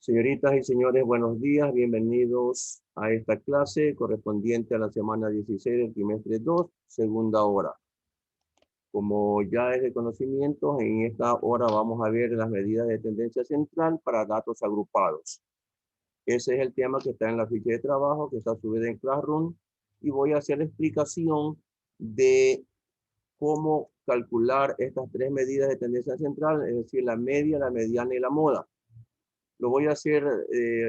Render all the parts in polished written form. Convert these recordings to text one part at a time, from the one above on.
Señoritas y señores, buenos días. Bienvenidos a esta clase correspondiente a la semana 16 del trimestre 2, segunda hora. Como ya es de conocimiento, en esta hora vamos a ver las medidas de tendencia central para datos agrupados. Ese es el tema que está en la ficha de trabajo, que está subida en Classroom, y voy a hacer la explicación de cómo calcular estas tres medidas de tendencia central, es decir, la media, la mediana y la moda. Lo voy a hacer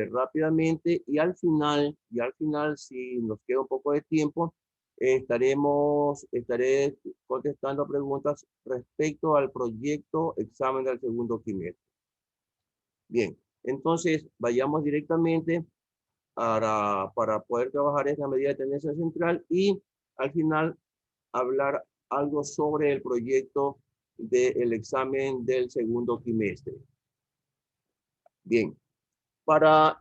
rápidamente y al final, si nos queda un poco de tiempo, estaré contestando preguntas respecto al proyecto examen del segundo trimestre. Bien, entonces vayamos directamente para poder trabajar esa medida de tendencia central y al final hablar algo sobre el proyecto del examen del segundo trimestre. Bien. Para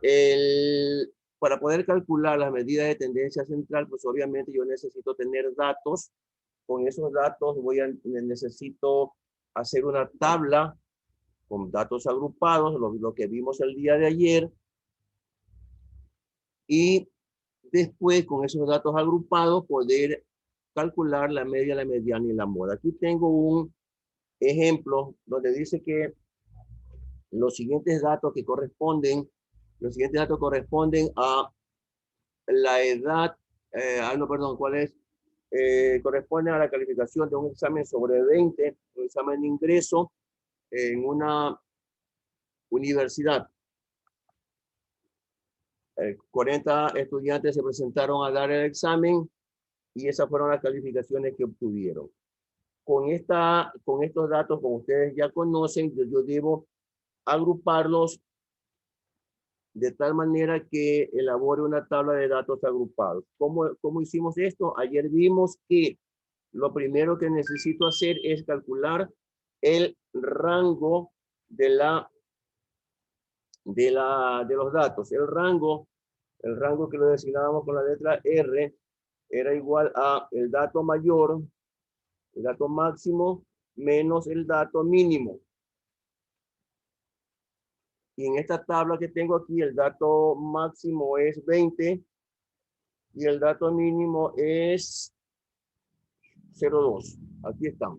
poder calcular las medidas de tendencia central, pues obviamente yo necesito tener datos. Con esos datos necesito hacer una tabla con datos agrupados, lo que vimos el día de ayer. Y después, con esos datos agrupados, poder calcular la media, la mediana y la moda. Aquí tengo un ejemplo donde dice que los siguientes datos corresponden a la edad, ¿cuál es? Corresponde a la calificación de un examen sobre 20, un examen de ingreso en una universidad. 40 estudiantes se presentaron a dar el examen y esas fueron las calificaciones que obtuvieron. Con estos datos, como ustedes ya conocen, yo debo agruparlos de tal manera que elabore una tabla de datos agrupados. ¿Cómo hicimos esto? Ayer vimos que lo primero que necesito hacer es calcular el rango de los datos. El rango que lo designábamos con la letra R era igual a el dato mayor, el dato máximo, menos el dato mínimo. Y en esta tabla que tengo aquí, el dato máximo es 20 y el dato mínimo es 0,2. Aquí están.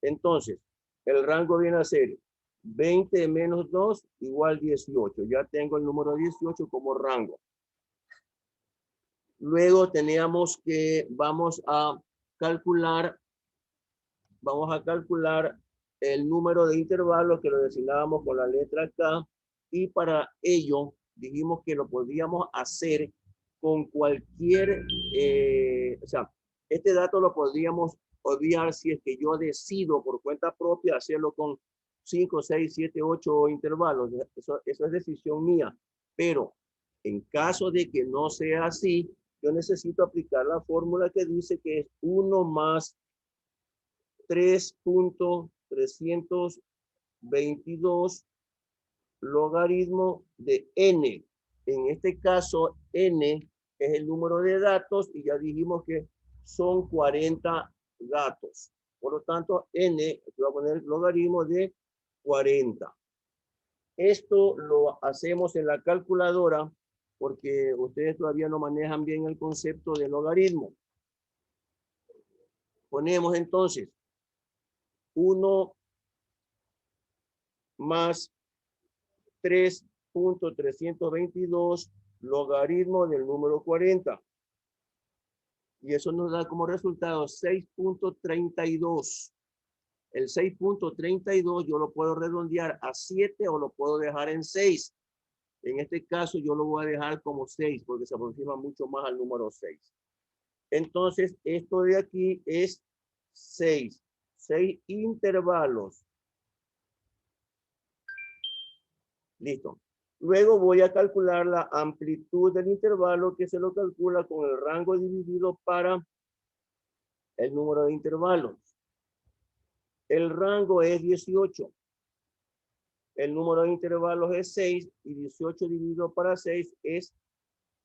Entonces, el rango viene a ser 20 menos 2 igual 18. Ya tengo el número 18 como rango. Luego teníamos que vamos a calcular el número de intervalos que lo designábamos con la letra K, y para ello dijimos que lo podíamos hacer con cualquier, este dato lo podríamos obviar si es que yo decido por cuenta propia hacerlo con 5, 6, 7, 8 intervalos. Eso es decisión mía. Pero en caso de que no sea así, yo necesito aplicar la fórmula que dice que es 1 más 3.322 logaritmo de n. En este caso, n es el número de datos y ya dijimos que son 40 datos. Por lo tanto, n, voy a poner logaritmo de 40. Esto lo hacemos en la calculadora porque ustedes todavía no manejan bien el concepto de logaritmo. Ponemos entonces 1 más 3.322 logaritmo del número 40. Y eso nos da como resultado 6.32. El 6.32 yo lo puedo redondear a 7 o lo puedo dejar en 6. En este caso yo lo voy a dejar como 6 porque se aproxima mucho más al número 6. Entonces esto de aquí es 6 intervalos. Listo. Luego voy a calcular la amplitud del intervalo, que se lo calcula con el rango dividido para el número de intervalos. El rango es 18. El número de intervalos es 6 y 18 dividido para 6 es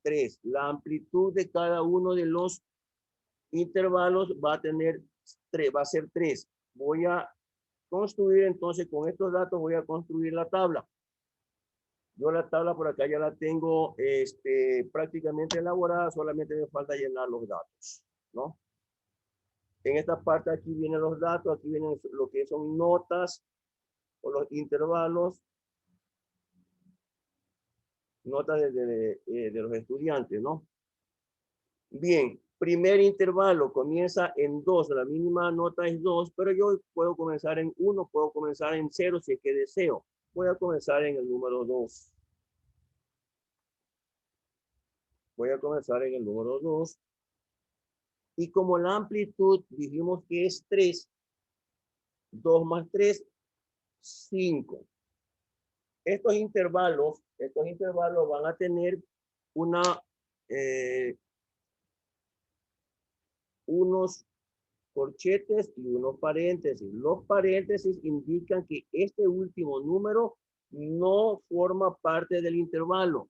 3. La amplitud de cada uno de los intervalos va a ser 3. Voy a construir entonces con estos datos, voy a construir la tabla. Yo la tabla por acá ya la tengo prácticamente elaborada, solamente me falta llenar los datos, ¿no? En esta parte aquí vienen los datos, aquí vienen lo que son notas o los intervalos, notas de los estudiantes, ¿no? Bien, primer intervalo comienza en 2, la mínima nota es 2, pero yo puedo comenzar en 1, puedo comenzar en 0 si es que deseo. Voy a comenzar en el número 2. Voy a comenzar en el número 2. Y como la amplitud dijimos que es 3, 2 más 3, 5. Estos intervalos van a tener una, unos corchetes y unos paréntesis. Los paréntesis indican que este último número no forma parte del intervalo.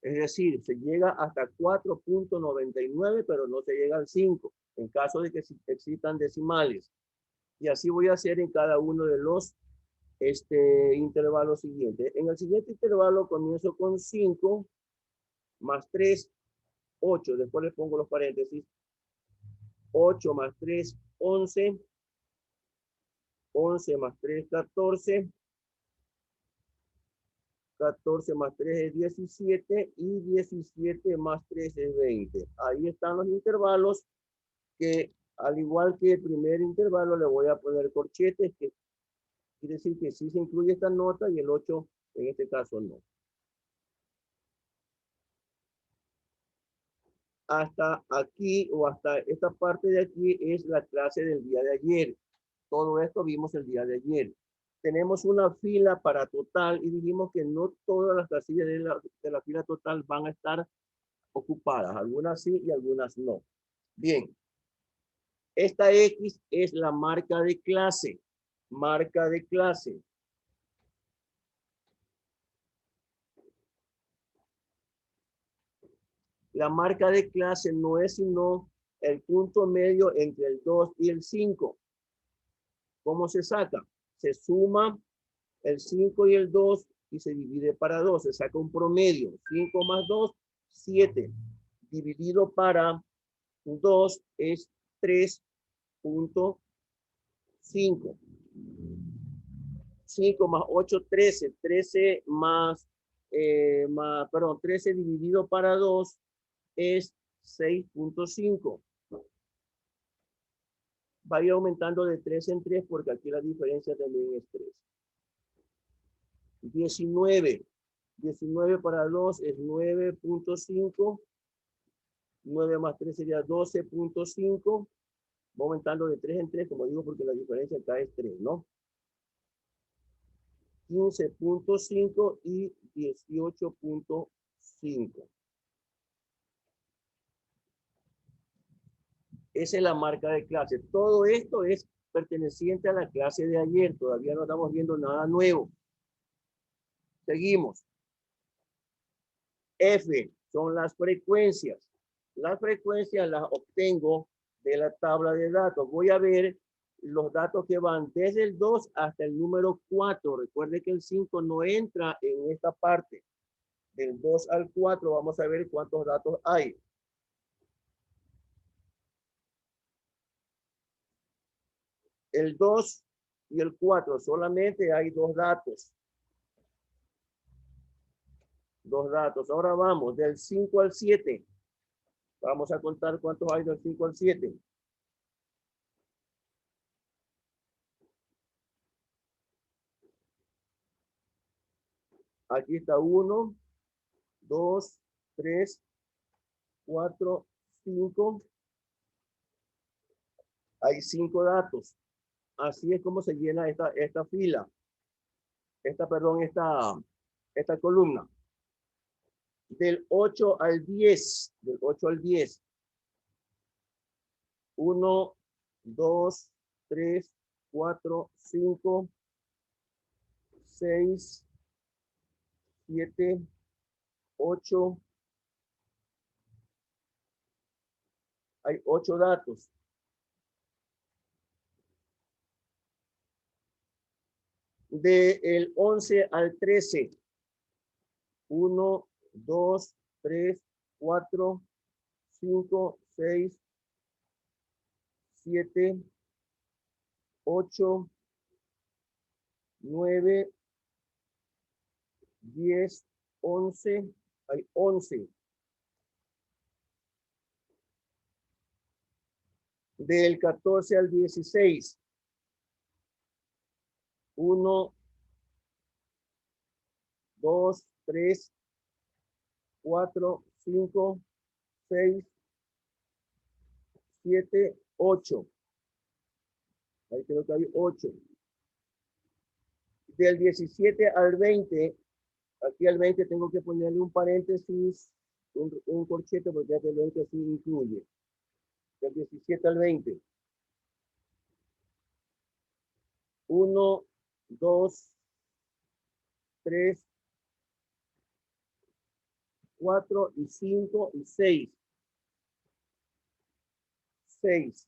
Es decir, se llega hasta 4.99, pero no se llega al 5, en caso de que existan decimales. Y así voy a hacer en cada uno de los intervalos siguientes. En el siguiente intervalo comienzo con 5 más 3, 8. Después le pongo los paréntesis. 8 más 3, 11. 11 más 3, 14. 14 más 3 es 17 y 17 más 3 es 20. Ahí están los intervalos que, al igual que el primer intervalo, le voy a poner corchetes, que quiere decir que sí se incluye esta nota y el 8 en este caso no. Hasta aquí o hasta esta parte de aquí es la clase del día de ayer. Todo esto vimos el día de ayer. Tenemos una fila para total y dijimos que no todas las casillas de la fila total van a estar ocupadas. Algunas sí y algunas no. Bien. Esta X es la marca de clase. Marca de clase. La marca de clase no es sino el punto medio entre el 2 y el 5. ¿Cómo se saca? Se suma el 5 y el 2 y se divide para 2. Se saca un promedio. 5 más 2, 7. Dividido para 2 es 3.5. 5 más 8, 13. 13 perdón, 13 dividido para 2 es 6.5. Va a ir aumentando de 3 en 3 porque aquí la diferencia también es 3. 19. 19 para 2 es 9.5. 9 más 3 sería 12.5. Va aumentando de 3 en 3, como digo, porque la diferencia acá es 3, ¿no? 15.5 y 18.5. Esa es la marca de clase. Todo esto es perteneciente a la clase de ayer. Todavía no estamos viendo nada nuevo. Seguimos. F son las frecuencias. Las frecuencias las obtengo de la tabla de datos. Voy a ver los datos que van desde el 2 hasta el número 4. Recuerde que el 5 no entra en esta parte. Del 2 al 4 vamos a ver cuántos datos hay. El 2 y el 4 solamente hay dos datos. Dos datos. Ahora vamos del 5 al 7. Vamos a contar cuántos hay del 5 al 7. Aquí está 1, 2, 3, 4, 5. Hay 5 datos. Así es como se llena esta fila. Esta columna. Del 8 al 10. Del 8 al 10. 1, 2, 3, 4, 5, 6, 7, 8. Hay 8 datos. Del 11 al 13. 1, 2, 3, 4, 5, 6, 7, 8, 9, 10, 11, hay 11. Del 14 al 16. 1, 2, 3, 4, 5, 6, 7, 8. Ahí creo que hay 8. Del 17 al 20, aquí al 20 tengo que ponerle un paréntesis, un corchete, porque ya el 20 sí incluye. Del 17 al 20. 1, 2, 3, 4 y 5 y 6. 6.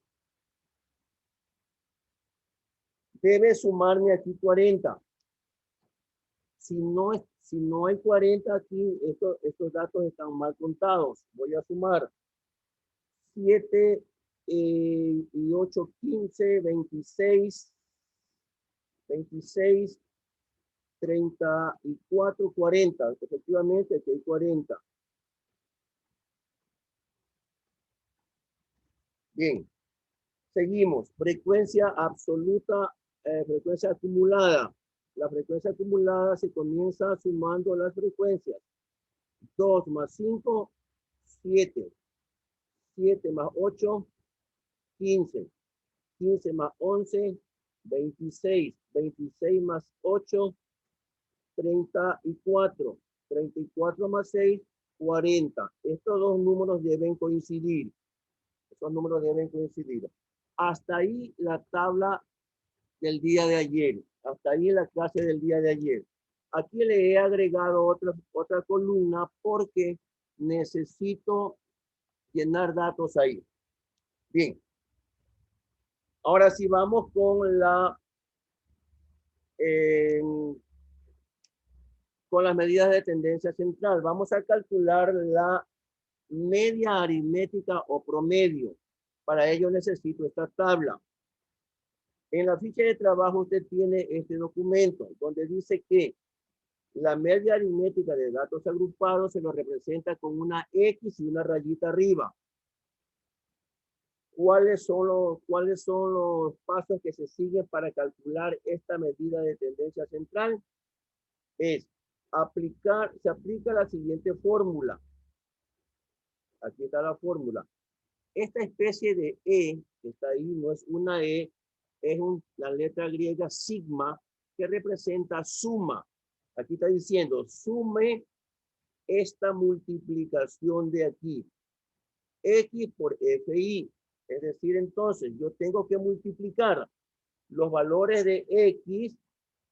Debe sumarme aquí 40. Si no hay 40 aquí, estos datos están mal contados. Voy a sumar 7 y 8, 15, 26, 26, 34, 40. Efectivamente, aquí hay 40. Bien, seguimos. Frecuencia absoluta, frecuencia acumulada. La frecuencia acumulada se comienza sumando las frecuencias. 2 más 5, 7. 7 más 8, 15. 15 más 11, 26. 26 más 8, 34. 34 más 6, 40. Estos dos números deben coincidir. Esos números deben coincidir. Hasta ahí la tabla del día de ayer. Hasta ahí la clase del día de ayer. Aquí le he agregado otra columna porque necesito llenar datos ahí. Bien. Ahora sí vamos con con las medidas de tendencia central. Vamos a calcular la media aritmética o promedio. Para ello necesito esta tabla. En la ficha de trabajo usted tiene este documento donde dice que la media aritmética de datos agrupados se lo representa con una X y una rayita arriba. ¿Cuáles son los pasos que se siguen para calcular esta medida de tendencia central? Se aplica la siguiente fórmula. Aquí está la fórmula. Esta especie de E que está ahí no es una E, es la letra griega sigma que representa suma. Aquí está diciendo sume esta multiplicación de aquí. X por FI. Es decir, entonces yo tengo que multiplicar los valores de X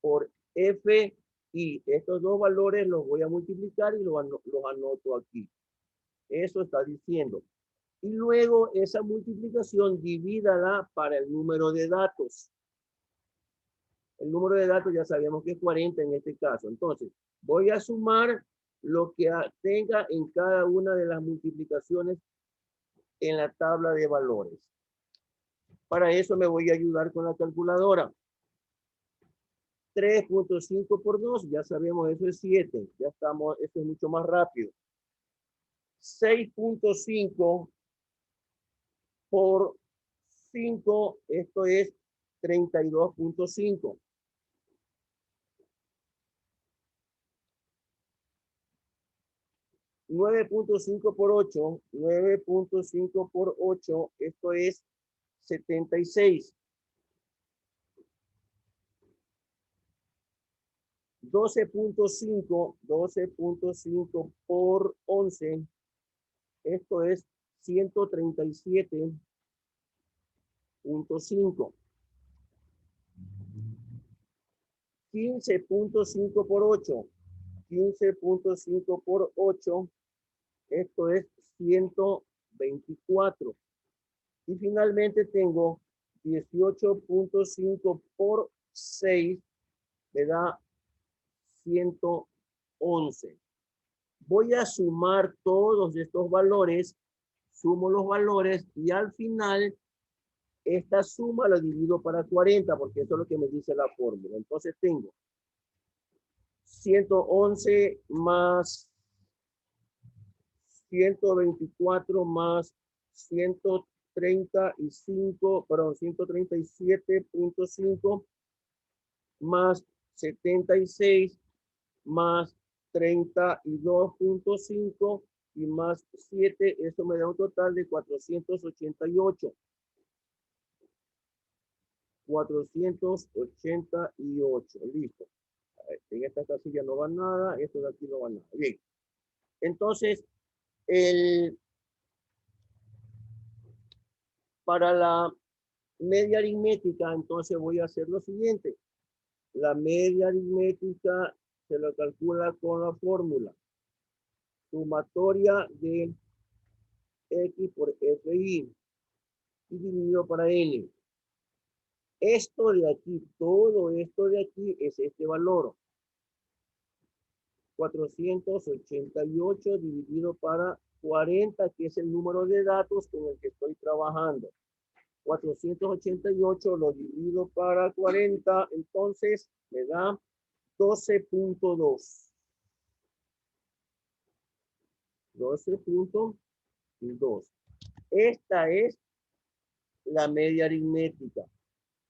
por FI. Estos dos valores los voy a multiplicar y los anoto aquí. Eso está diciendo. Y luego esa multiplicación divídala para el número de datos. El número de datos ya sabemos que es 40 en este caso. Entonces, voy a sumar lo que tenga en cada una de las multiplicaciones en la tabla de valores. Para eso me voy a ayudar con la calculadora. 3.5 por 2, ya sabemos, eso es 7. Ya estamos, eso es mucho más rápido. 6.5 por 5, esto es 32.5. 9.5 por 8, 9.5 por 8, esto es 76. 12.5 por 11, esto es 137.5. 15.5 por 8, 15.5 por 8, esto es 124. Y finalmente tengo 18.5 por 6, me da 111. Voy a sumar todos estos valores, sumo los valores y al final esta suma la divido para 40 porque eso es lo que me dice la fórmula. Entonces tengo 111 más 124 más 135, perdón, 137.5 más 76 más 32.5 y más 7, eso me da un total de 488. 488, listo. En esta casilla no va nada, esto de aquí no va nada. Bien. Entonces, para la media aritmética, entonces voy a hacer lo siguiente. La media aritmética se lo calcula con la fórmula. Sumatoria de X por FI y dividido para N. Esto de aquí, todo esto de aquí es este valor. 488 dividido para 40, que es el número de datos con el que estoy trabajando. 488 lo divido para 40, entonces me da 12.2. 12.2. Esta es la media aritmética.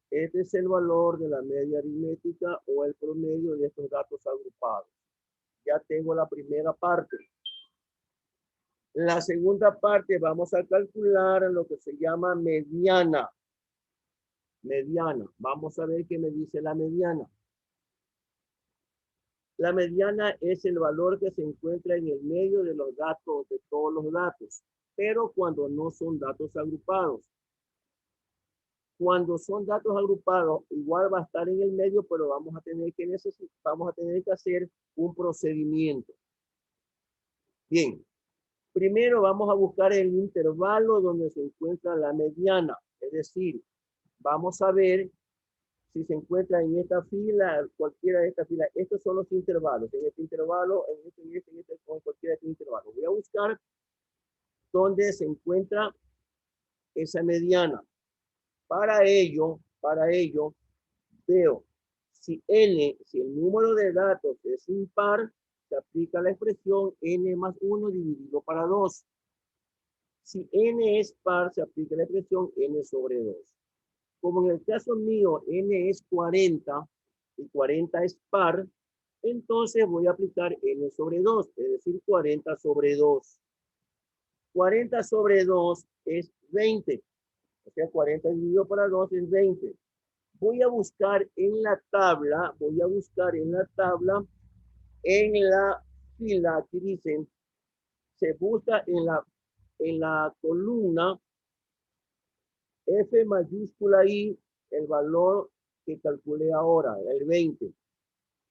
Este es el valor de la media aritmética o el promedio de estos datos agrupados. Ya tengo la primera parte. La segunda parte vamos a calcular lo que se llama mediana. Mediana. Vamos a ver qué me dice la mediana. La mediana es el valor que se encuentra en el medio de los datos, de todos los datos, pero cuando no son datos agrupados. Cuando son datos agrupados, igual va a estar en el medio, pero vamos a tener que hacer un procedimiento. Bien, primero vamos a buscar el intervalo donde se encuentra la mediana, es decir, vamos a ver si se encuentra en esta fila, cualquiera de estas filas. Estos son los intervalos, en este intervalo, con cualquiera de estos intervalos. Voy a buscar dónde se encuentra esa mediana. Para ello, veo si el número de datos es impar, se aplica la expresión n más 1 dividido para 2. Si n es par, se aplica la expresión n sobre 2. Como en el caso mío n es 40 y 40 es par, entonces voy a aplicar n sobre 2, es decir, 40 sobre 2. 40 sobre 2 es 20. O sea, 40 dividido para 2 es 20. Voy a buscar en la tabla, en la fila, aquí dicen, se busca en la columna F mayúscula I, el valor que calculé ahora, el 20.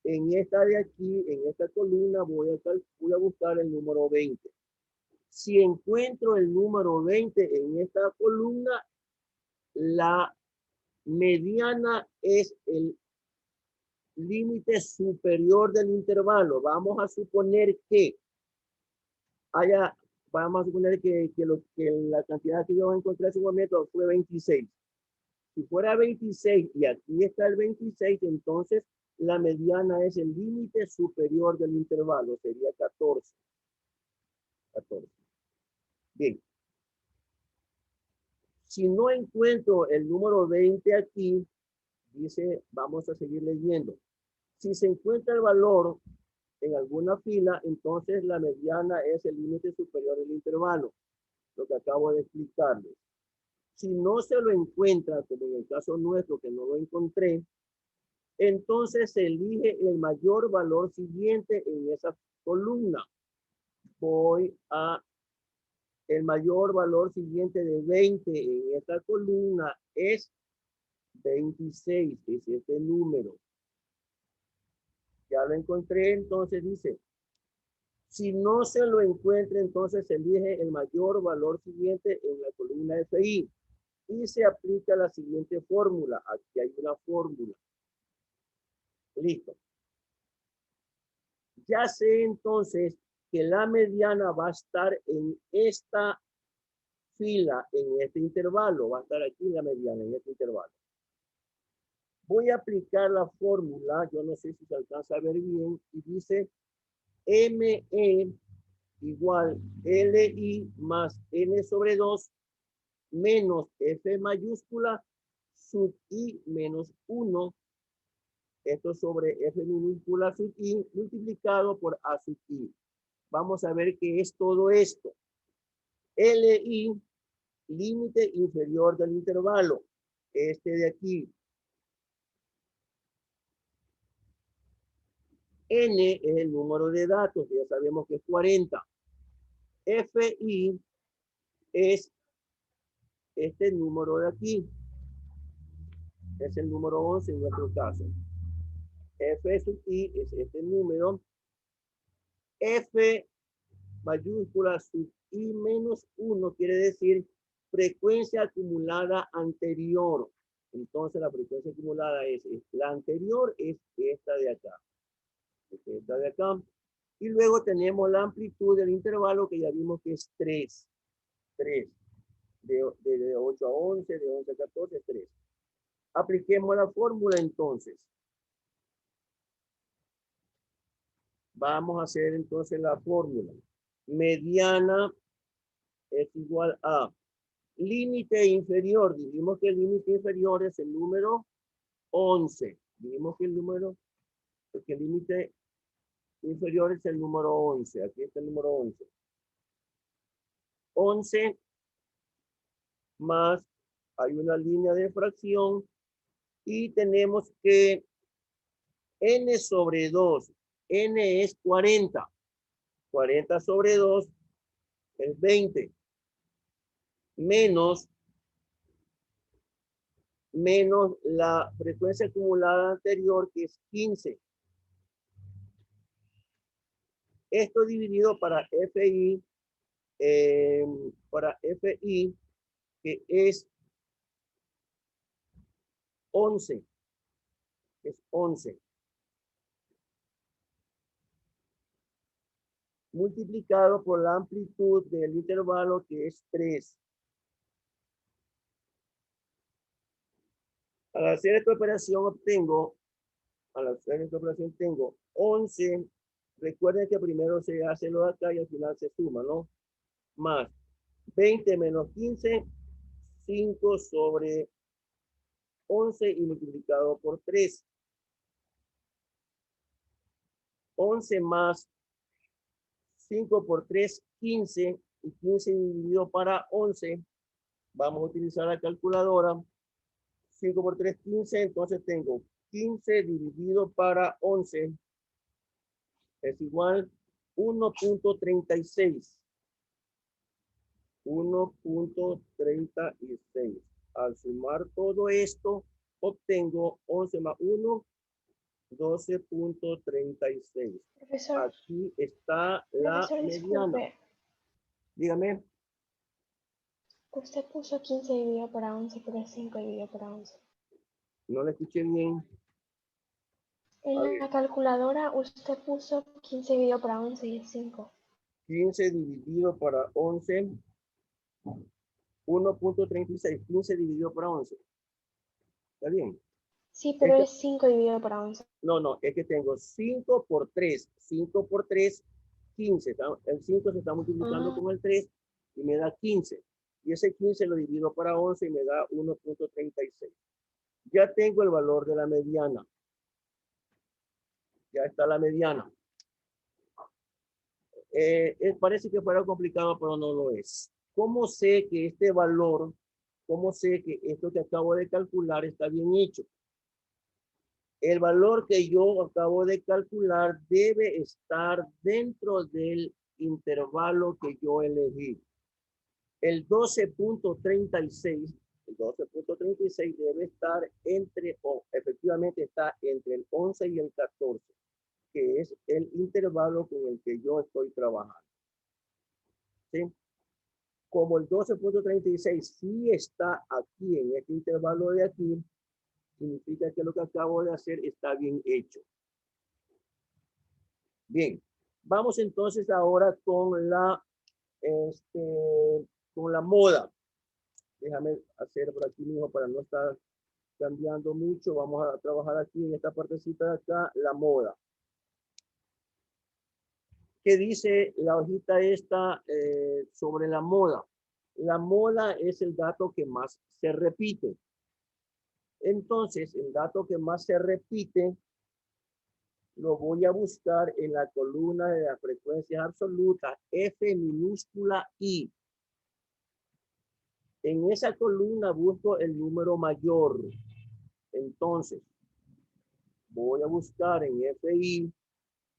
En esta de aquí, en esta columna, voy a buscar el número 20. Si encuentro el número 20 en esta columna, la mediana es el límite superior del intervalo. Vamos a suponer que la cantidad que yo encontré en ese momento fue 26. Si fuera 26 y aquí está el 26, entonces la mediana es el límite superior del intervalo, sería 14. 14. Bien. Si no encuentro el número 20 aquí, dice, vamos a seguir leyendo. Si se encuentra el valor en alguna fila, entonces la mediana es el límite superior del intervalo, lo que acabo de explicarles. Si no se lo encuentra, como en el caso nuestro que no lo encontré, entonces se elige el mayor valor siguiente en esa columna. El mayor valor siguiente de 20 en esta columna es 26, es este número. Ya lo encontré, entonces dice, si no se lo encuentra, entonces se elige el mayor valor siguiente en la columna FI y se aplica la siguiente fórmula. Aquí hay una fórmula. Listo. Ya sé entonces que la mediana va a estar en esta fila, en este intervalo. Va a estar aquí la mediana, en este intervalo. Voy a aplicar la fórmula, yo no sé si se alcanza a ver bien, y dice ME igual LI más N sobre 2 menos F mayúscula sub I menos 1. Esto sobre F minúscula sub I multiplicado por A sub I. Vamos a ver qué es todo esto. LI, límite inferior del intervalo. Este de aquí. N es el número de datos, ya sabemos que es 40. FI es este número de aquí. Es el número 11 en nuestro caso. F sub I es este número. F mayúscula sub I menos 1 quiere decir frecuencia acumulada anterior. Entonces la frecuencia acumulada es la anterior, es esta de acá. Esta de acá. Y luego tenemos la amplitud del intervalo que ya vimos que es 3. 3. De 8 a 11, de 11 a 14, 3. Apliquemos la fórmula entonces. Vamos a hacer entonces la fórmula. Mediana es igual a límite inferior. Dijimos que el límite inferior es el número 11. Dijimos que el límite inferior es el número 11. Aquí está el número 11. 11 más, hay una línea de fracción y tenemos que n sobre 2. N es 40. 40 sobre 2 es 20. Menos la frecuencia acumulada anterior, que es 15. Esto dividido para FI, que es 11. Es 11. Multiplicado por la amplitud del intervalo, que es 3. Al hacer esta operación tengo 11. Recuerden que primero se hace lo de acá y al final se suma, ¿no? Más 20 menos 15, 5 sobre 11 y multiplicado por 3. 11 más 5 por 3, 15. Y 15 dividido para 11. Vamos a utilizar la calculadora. 5 por 3, 15. Entonces tengo 15 dividido para 11 es igual 1.36. 1.36. Al sumar todo esto, obtengo 11 más 1, 12.36. Profesor, Aquí está la profesor, mediana. disculpe. Dígame. Usted puso 15 dividido por 11, pero es 5 dividido por 11. No le escuché bien. A En ver, la calculadora usted puso 15 dividido por 11 y es 5. 15 dividido para 11, 1.36. 15 dividido por 11. ¿Está bien? Sí, pero Este, es 5 dividido por 11. no, es que tengo 5 por 3. 5 por 3, 15. El 5 se está multiplicando Ah, con el 3 y me da 15. Y ese 15 lo divido para 11 y me da 1.36. Ya tengo el valor de la mediana. Ya está la mediana. Parece que fuera complicado, pero no lo es. ¿Cómo sé que este valor, cómo sé que esto que acabo de calcular está bien hecho? El valor que yo acabo de calcular debe estar dentro del intervalo que yo elegí. El 12.36, el 12.36 debe estar entre, o efectivamente está entre el 11 y el 14, que es el intervalo con el que yo estoy trabajando. ¿Sí? Como el 12.36 sí está aquí en este intervalo de aquí, significa que lo que acabo de hacer está bien hecho. Bien, Vamos entonces ahora con la moda. Déjame hacer por aquí mismo para no estar cambiando mucho. Vamos a trabajar aquí en esta partecita de acá, la moda. ¿Qué dice la hojita esta sobre la moda? La moda es el dato que más se repite. Entonces, el dato que más se repite lo voy a buscar en la columna de las frecuencias absolutas, F minúscula I. En esa columna busco el número mayor. Entonces, voy a buscar en FI,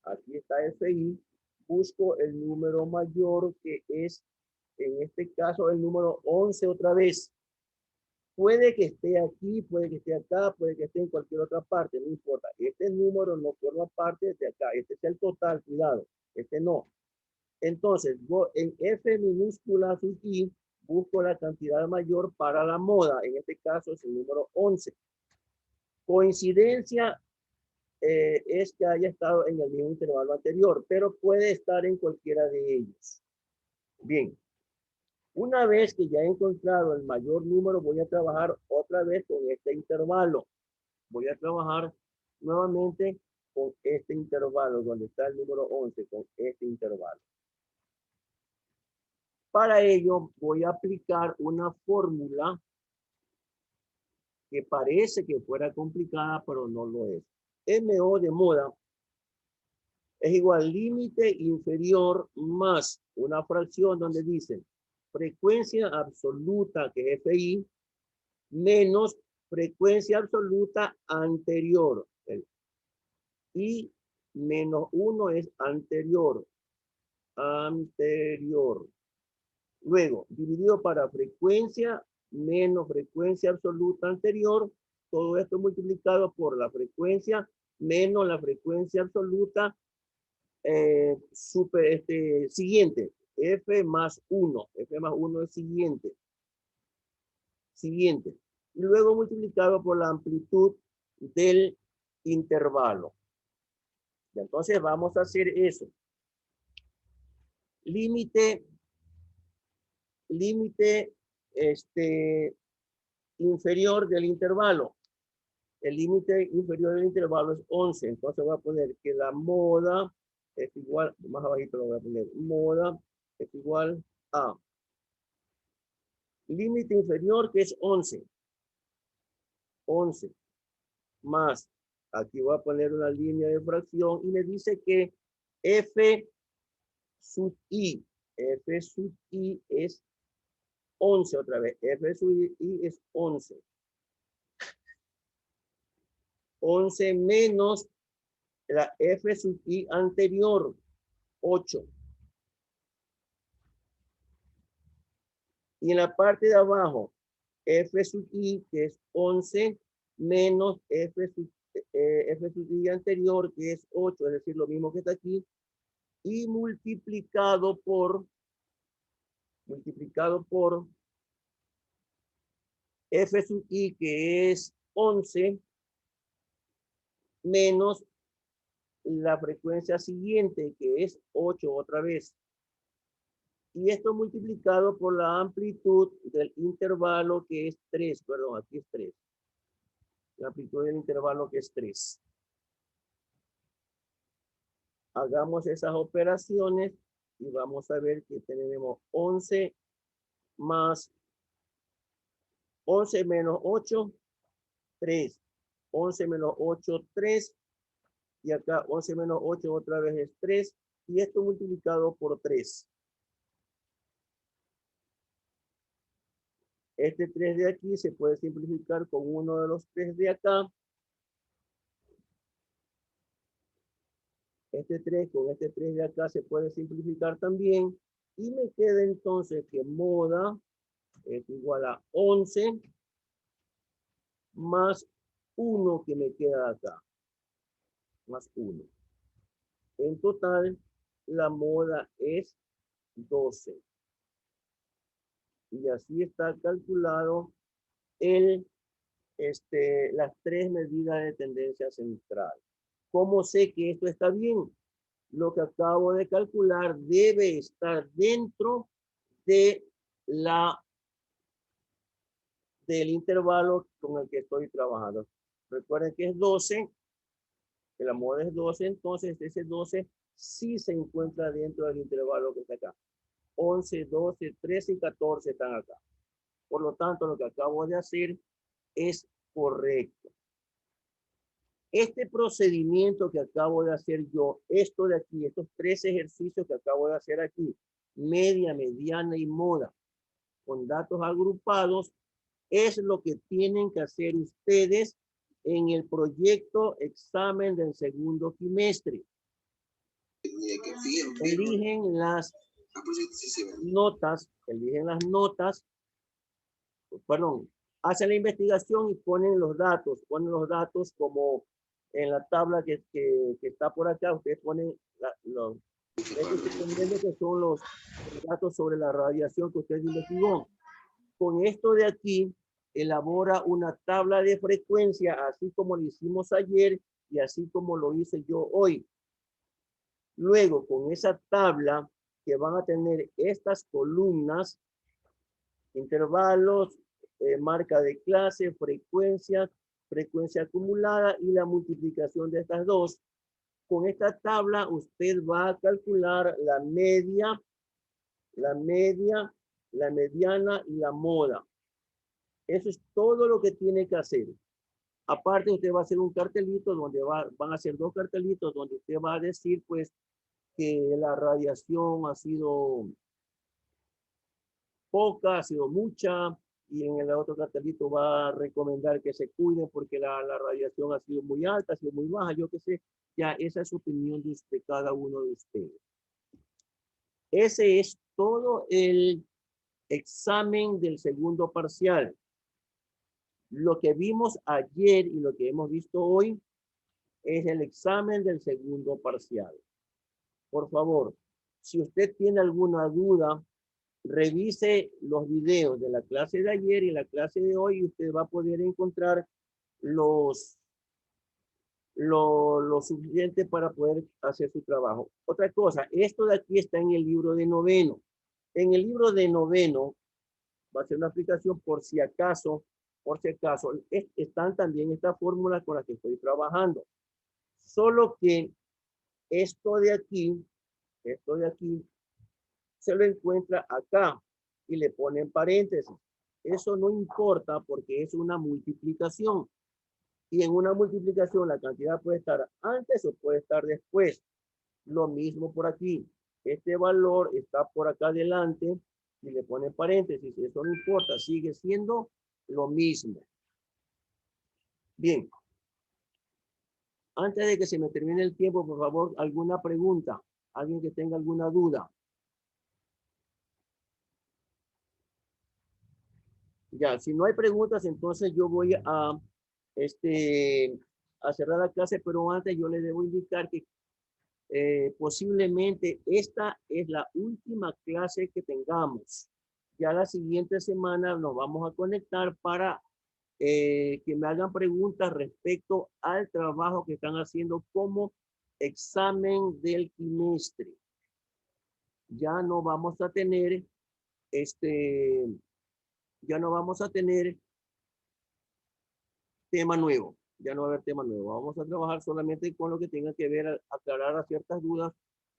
aquí está FI, busco el número mayor que es, en este caso, el número 11 otra vez. Puede que esté aquí, puede que esté acá, puede que esté en cualquier otra parte, no importa. Este número no forma parte de acá, este es el total, cuidado, este no. Entonces, en F minúscula sub I, busco la cantidad mayor para la moda, en este caso es el número 11. Coincidencia es que haya estado en el mismo intervalo anterior, pero puede estar en cualquiera de ellos. Bien, una vez que ya he encontrado el mayor número, voy a trabajar otra vez con este intervalo. Voy a trabajar nuevamente con este intervalo, donde está el número 11, con este intervalo. Para ello, voy a aplicar una fórmula que parece que fuera complicada, pero no lo es. MO de moda es igual límite inferior más una fracción donde dice frecuencia absoluta, que es FI, menos frecuencia absoluta anterior. Y menos 1 es anterior. Anterior. Luego, dividido para frecuencia menos frecuencia absoluta anterior, todo esto multiplicado por la frecuencia menos la frecuencia absoluta siguiente. F más 1. F más 1 es siguiente. Siguiente. Y luego multiplicado por la amplitud del intervalo. Y entonces vamos a hacer eso. Límite inferior del intervalo. El límite inferior del intervalo es 11. Entonces voy a poner que la moda es igual, más abajito lo voy a poner, moda es igual a límite inferior, que es 11. 11 más, aquí voy a poner una línea de fracción y me dice que F sub I, F sub I es 11 otra vez. F sub I es 11. 11 menos la F sub I anterior, 8. Y en la parte de abajo, F sub I, que es 11, menos F sub I anterior, que es 8, es decir, lo mismo que está aquí, y multiplicado por F sub I, que es 11, menos la frecuencia siguiente, que es 8 otra vez. Y esto multiplicado por la amplitud del intervalo, que es 3, perdón, aquí es 3. La amplitud del intervalo, que es 3. Hagamos esas operaciones y vamos a ver que tenemos 11 más 11 menos 8, 3. 11 menos 8, 3. Y acá 11 menos 8 otra vez es 3. Y esto multiplicado por 3. Este 3 de aquí se puede simplificar con uno de los 3 de acá. Este 3 con este 3 de acá se puede simplificar también. Y me queda entonces que moda es igual a 11 más 1 que me queda acá. Más 1. En total, la moda es 12. Y así está calculado las 3 medidas de tendencia central. ¿Cómo sé que esto está bien? lo que acabo de calcular debe estar dentro de del intervalo con el que estoy trabajando. Recuerden que es 12, que la moda es 12, entonces ese 12 sí se encuentra dentro del intervalo que está acá. 11, 12, 13 y 14 están acá. Por lo tanto, lo que acabo de hacer es correcto. Este procedimiento que acabo de hacer yo, esto de aquí, estos 3 ejercicios que acabo de hacer aquí, media, mediana y moda, con datos agrupados, es lo que tienen que hacer ustedes en el proyecto examen del segundo trimestre. Eligen las notas, perdón, hacen la investigación y ponen los datos como en la tabla que está por acá. Ustedes ponen los que son los datos sobre la radiación que usted investigó. Con esto de aquí, elabora una tabla de frecuencia, así como lo hicimos ayer y así como lo hice yo hoy. Luego, con esa tabla que van a tener estas columnas, intervalos, marca de clase, frecuencia acumulada y la multiplicación de estas dos. Con esta tabla usted va a calcular la media, la mediana y la moda. Eso es todo lo que tiene que hacer. Aparte, usted va a hacer un cartelito donde van a ser 2 cartelitos donde usted va a decir, pues, que la radiación ha sido poca, ha sido mucha, y en el otro cartelito va a recomendar que se cuiden porque la radiación ha sido muy alta, ha sido muy baja, yo qué sé. Ya esa es su opinión de cada uno de ustedes. Ese es todo el examen del segundo parcial. Lo que vimos ayer y lo que hemos visto hoy es el examen del segundo parcial. Por favor, si usted tiene alguna duda, revise los videos de la clase de ayer y la clase de hoy y usted va a poder encontrar lo suficiente para poder hacer su trabajo. Otra cosa, esto de aquí está en el libro de noveno. En el libro de noveno va a ser una aplicación por si acaso, están también estas fórmulas con las que estoy trabajando. Solo que esto de aquí, se lo encuentra acá y le ponen paréntesis. Eso no importa porque es una multiplicación. Y en una multiplicación la cantidad puede estar antes o puede estar después. Lo mismo por aquí. Este valor está por acá adelante y le ponen paréntesis. Eso no importa, sigue siendo lo mismo. Bien. Antes de que se me termine el tiempo, por favor, alguna pregunta. ¿Alguien que tenga alguna duda? Ya, si no hay preguntas, entonces yo voy a cerrar la clase, pero antes yo le debo indicar que posiblemente esta es la última clase que tengamos. Ya la siguiente semana nos vamos a conectar para que me hagan preguntas respecto al trabajo que están haciendo como examen del trimestre. Ya no vamos a tener ya no vamos a tener tema nuevo. Ya no va a haber tema nuevo. Vamos a trabajar solamente con lo que tenga que ver, aclarar ciertas dudas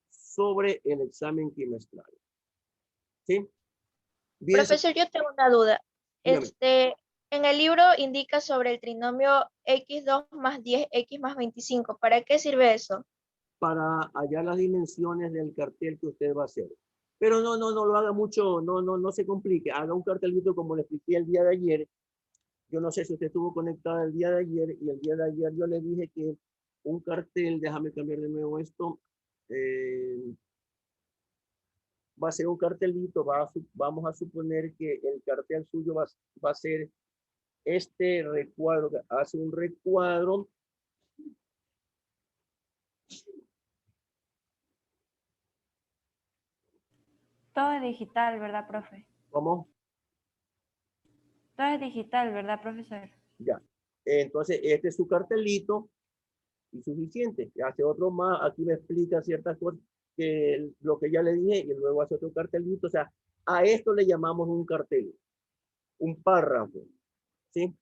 sobre el examen trimestral. ¿Sí? Bien, Profesor, yo tengo una duda. dígame. En el libro indica sobre el trinomio x2 más 10x más 25. ¿Para qué sirve eso? Para hallar las dimensiones del cartel que usted va a hacer. Pero no lo haga mucho, no se complique. Haga un cartelito como le expliqué el día de ayer. Yo no sé si usted estuvo conectada el día de ayer y el día de ayer yo le dije que un cartel, déjame cambiar de nuevo esto, va a ser un cartelito, vamos a suponer que el cartel suyo va a ser este recuadro, hace un recuadro. Todo es digital, ¿verdad, profe? ¿Cómo? Todo es digital, ¿verdad, profesor? Ya. Entonces, este es su cartelito y suficiente. Y hace otro más, aquí me explica ciertas cosas que lo que ya le dije y luego hace otro cartelito. O sea, a esto le llamamos un cartel, un párrafo, ¿sí?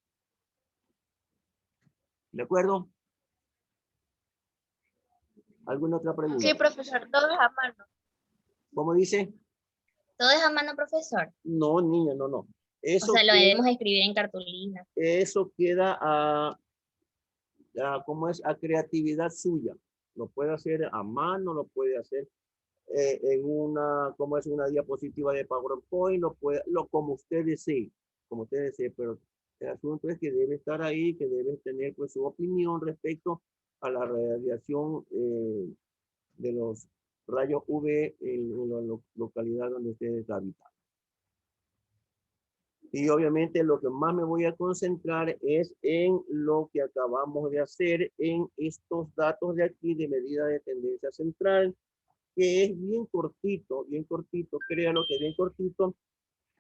¿De acuerdo? ¿Alguna otra pregunta? Sí, profesor, todo es a mano. ¿Cómo dice? Todo es a mano, profesor. No, niña, no, no. O Eso sea, lo queda, debemos escribir en cartulina. eso queda ¿cómo es? A creatividad suya. Lo puede hacer a mano, lo puede hacer en una, como es una diapositiva de PowerPoint, como usted desee, pero el asunto es que debe estar ahí, que debe tener pues su opinión respecto a la radiación de los rayos UV en la localidad donde ustedes habitan. Y obviamente lo que más me voy a concentrar es en lo que acabamos de hacer en estos datos de aquí de medida de tendencia central, que es bien cortito, créalo que es bien cortito.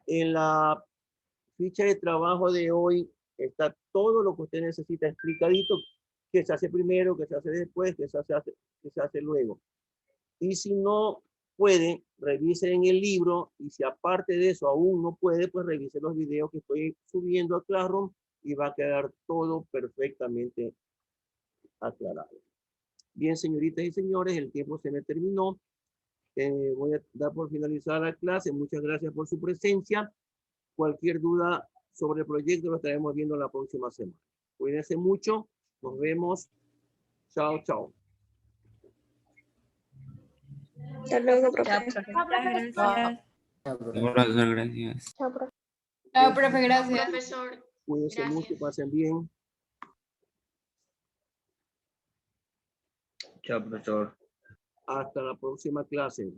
En la ficha de trabajo de hoy está todo lo que usted necesita explicadito, que se hace primero, que se hace después, que se hace luego. Y si no puede, revise en el libro, y si aparte de eso aún no puede, pues revise los videos que estoy subiendo a Classroom y va a quedar todo perfectamente aclarado. Bien, señoritas y señores, el tiempo se me terminó. Voy a dar por finalizada la clase. Muchas gracias por su presencia. Cualquier duda sobre el proyecto lo estaremos viendo la próxima semana. Cuídense mucho. Nos vemos. Chao, chao. Hasta luego, profe. Chao, profesor. Gracias. Profesor, gracias. Chao, profe. Chao, profe, gracias. Profesor. Cuídense Gracias. mucho, pasen bien. Chao, profesor. Hasta la próxima clase.